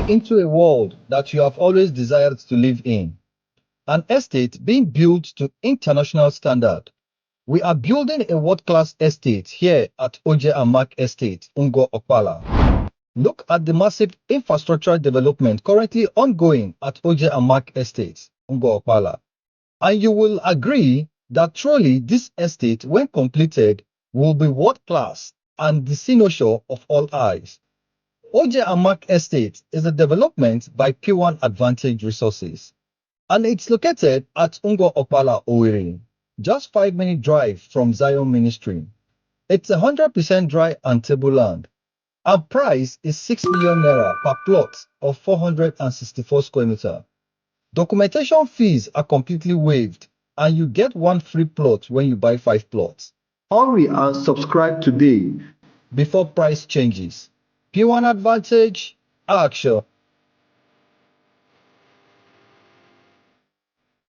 into a world that you have always desired to live in. An estate being built to international standard. We are building a world-class estate here at Oje and Mark Estate, Ungo Okpala. Look at the massive infrastructure development currently ongoing at Oje and Mark Estate, Ungo Okpala. And you will agree that truly this estate, when completed, will be world-class and the cynosure of all eyes. Oje and Mark Estate is a development by P1 Advantage Resources, and it's located at Ungo Okpala, Owerri, just 5-minute drive from Zion Ministry. It's 100% dry and table land. Our price is 6 million naira per plot of 464 square meter. Documentation fees are completely waived, and you get one free plot when you buy 5 plots. Hurry and subscribe today before price changes. P1 Advantage, action.